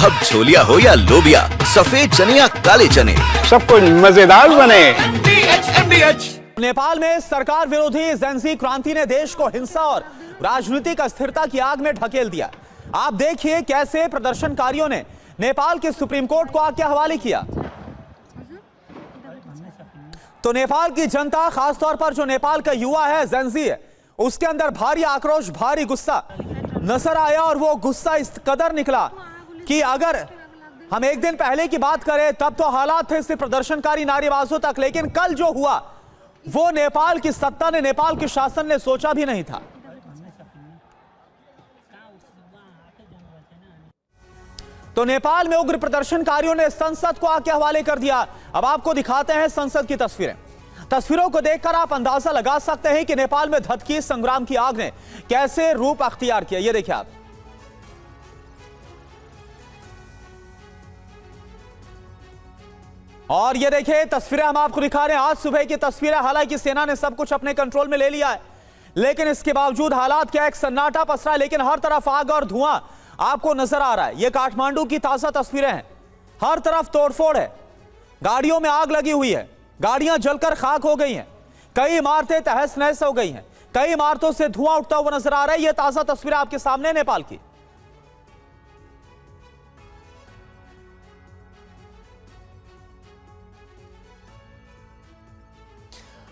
अब छोलिया हो या लोबिया, सफेद चने या काले चने, सब कुछ मजेदार बने। नेपाल में सरकार विरोधी जेनजी क्रांति ने देश को हिंसा और राजनीतिक अस्थिरता की आग में ढकेल दिया। आप देखिए कैसे प्रदर्शनकारियों ने नेपाल के सुप्रीम कोर्ट को आग के हवाले किया। तो नेपाल की जनता, खासतौर पर जो नेपाल का युवा है, जेनजी है, उसके अंदर भारी आक्रोश, भारी गुस्सा नजर आया। और वो गुस्सा इस कदर निकला कि अगर हम एक दिन पहले की बात करें तब तो हालात थे सिर्फ प्रदर्शनकारी नारेबाजों तक, लेकिन कल जो हुआ वो नेपाल की सत्ता ने, नेपाल के शासन ने सोचा भी नहीं था। तो नेपाल में उग्र प्रदर्शनकारियों ने संसद को आग के हवाले कर दिया। अब आपको दिखाते हैं संसद की तस्वीरें। तस्वीरों को देखकर आप अंदाजा लगा सकते हैं कि नेपाल में धधकी संग्राम की आग ने कैसे रूप अख्तियार किया। ये देखिए आप, और ये देखिए तस्वीरें हम आपको दिखा रहे हैं आज सुबह की तस्वीरें। हालांकि सेना ने सब कुछ अपने कंट्रोल में ले लिया है, लेकिन इसके बावजूद हालात क्या, एक सन्नाटा पसरा है, लेकिन हर तरफ आग और धुआं आपको नजर आ रहा है। ये काठमांडू की ताजा तस्वीरें हैं, हर तरफ तोड़फोड़ है, गाड़ियों में आग लगी हुई है, गाड़ियां जलकर खाक हो गई हैं, कई इमारतें तहस नहस हो गई हैं, कई इमारतों से धुआं उठता हुआ नजर आ रहा है। ये ताजा तस्वीरें आपके सामने नेपाल की।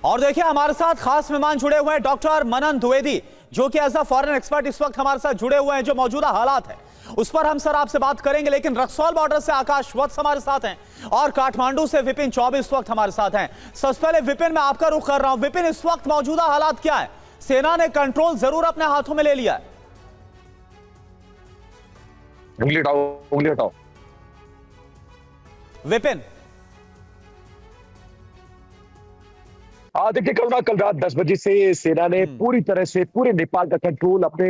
और देखिए हमारे साथ खास मेहमान जुड़े हुए हैं, डॉक्टर मनन द्विवेदी, जो कि एज अ फॉरेन एक्सपर्ट इस वक्त हमारे साथ जुड़े हुए हैं। जो मौजूदा हालात है उस पर हम सर आपसे बात करेंगे, लेकिन रक्सौल बॉर्डर से आकाश वत्स हमारे साथ हैं और काठमांडू से विपिन चौबे इस वक्त हमारे साथ हैं। सबसे पहले विपिन, मैं आपका रुख कर रहा हूं। विपिन, इस वक्त मौजूदा हालात क्या है? सेना ने कंट्रोल जरूर अपने हाथों में ले लिया है। उंगली हटाओ। विपिन, देखिए करुणा, कल रात 10 बजे से सेना ने पूरी तरह से पूरे नेपाल का कंट्रोल अपने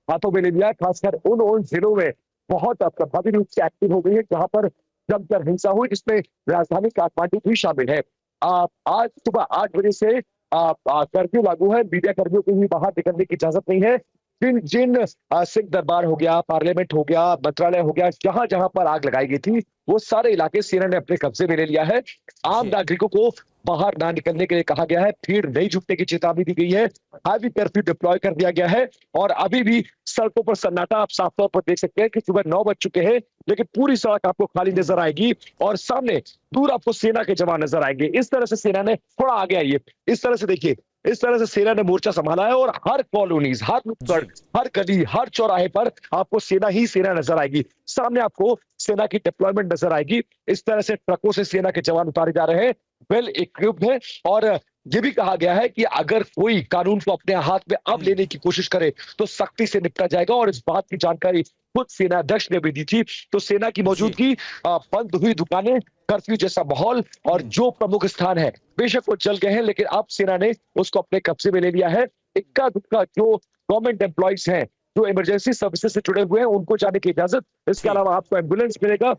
हाथों में ले लिया है। खासकर उन जिलों में बहुत प्रभावी रूप से एक्टिव हो गई है जहां पर जमकर हिंसा हुई, जिसमें राजधानी काठमांडू भी शामिल है। आज सुबह 8 बजे से कर्फ्यू लागू है। मीडिया कर्मियों को भी बाहर निकलने की इजाजत नहीं है। जिन सिंह दरबार हो गया, पार्लियामेंट हो गया, मंत्रालय हो गया, जहां जहां पर आग लगाई गई थी वो सारे इलाके सेना ने अपने कब्जे में ले लिया है। आम नागरिकों को बाहर ना निकलने के लिए कहा गया है, भीड़ नहीं जुटने की चेतावनी दी गई है, हैवी कर्फ्यू डिप्लॉय कर दिया गया है। और अभी भी सड़कों पर सन्नाटा आप साफ तौर पर देख सकते हैं कि सुबह 9 बज चुके हैं, लेकिन पूरी सड़क आपको खाली नजर आएगी और सामने दूर आपको सेना के जवान नजर आएंगे। इस तरह से सेना ने थोड़ा आगे आइए, इस तरह से देखिए, इस तरह से सेना ने मोर्चा संभाला है और हर कॉलोनीज, हर नुक्कड़, हर गली, हर चौराहे पर आपको सेना ही सेना नजर आएगी। सामने आपको सेना की डिप्लॉयमेंट नजर आएगी। इस तरह से ट्रकों से सेना के जवान उतारे जा रहे हैं, वेल इक्विप्ड है। और ये भी कहा गया है कि अगर कोई कानून को अपने हाथ में अब लेने की कोशिश करे तो सख्ती से निपटा जाएगा। और इस बात की जानकारी खुद सेनाध्यक्ष ने भी दी थी। तो सेना की मौजूदगी, बंद हुई दुकानें, कर्फ्यू जैसा माहौल और जो प्रमुख स्थान है बेशक वो जल गए हैं, लेकिन अब सेना ने उसको अपने कब्जे में ले लिया है। इक्का दुक्का जो गवर्नमेंट एम्प्लॉइज हैं, जो इमरजेंसी सर्विसेज से जुड़े हुए हैं, उनको जाने की इजाजत। इसके अलावा आपको एम्बुलेंस मिलेगा,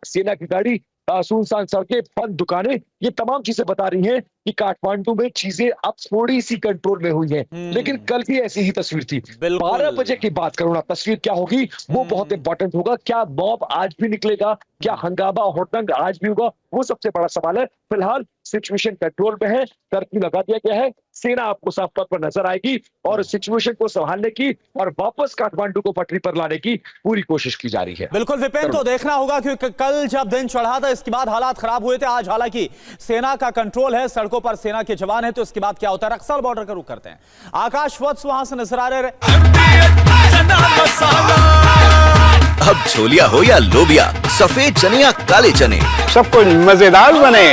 सेना की गाड़ी, सुनसान सड़कें, बंद दुकानें, ये तमाम चीजें बता रही हैं कि काठमांडू में चीजें अब थोड़ी सी कंट्रोल में हुई हैं। लेकिन कल भी ऐसी ही तस्वीर थी। 12 बजे की बात करूं ना, तस्वीर क्या होगी वो बहुत इंपॉर्टेंट होगा। क्या मॉब आज भी निकलेगा, क्या हंगामा होटंग आज भी होगा, वो सबसे बड़ा सवाल है। फिलहाल सिचुएशन कंट्रोल में है, कर्फ्यू लगा दिया गया है, सेना आपको साफ तौर पर नजर आएगी और सिचुएशन को संभालने की और वापस काठमांडू को पटरी पर लाने की पूरी कोशिश की जा रही है। बिल्कुल विपिन, तो देखना होगा क्योंकि कल जब दिन चढ़ा था इसके बाद हालात खराब हुए थे। आज हालांकि सेना का कंट्रोल है, सड़कों पर सेना के जवान है, तो इसके बाद क्या होता है? रक्सौल बॉर्डर का रुख करते हैं। आकाश वत्स वहां से नजर आ रहे। अब छोलिया हो या लोबिया, सफेद चने या काले चने, सब कुछ मजेदार बने।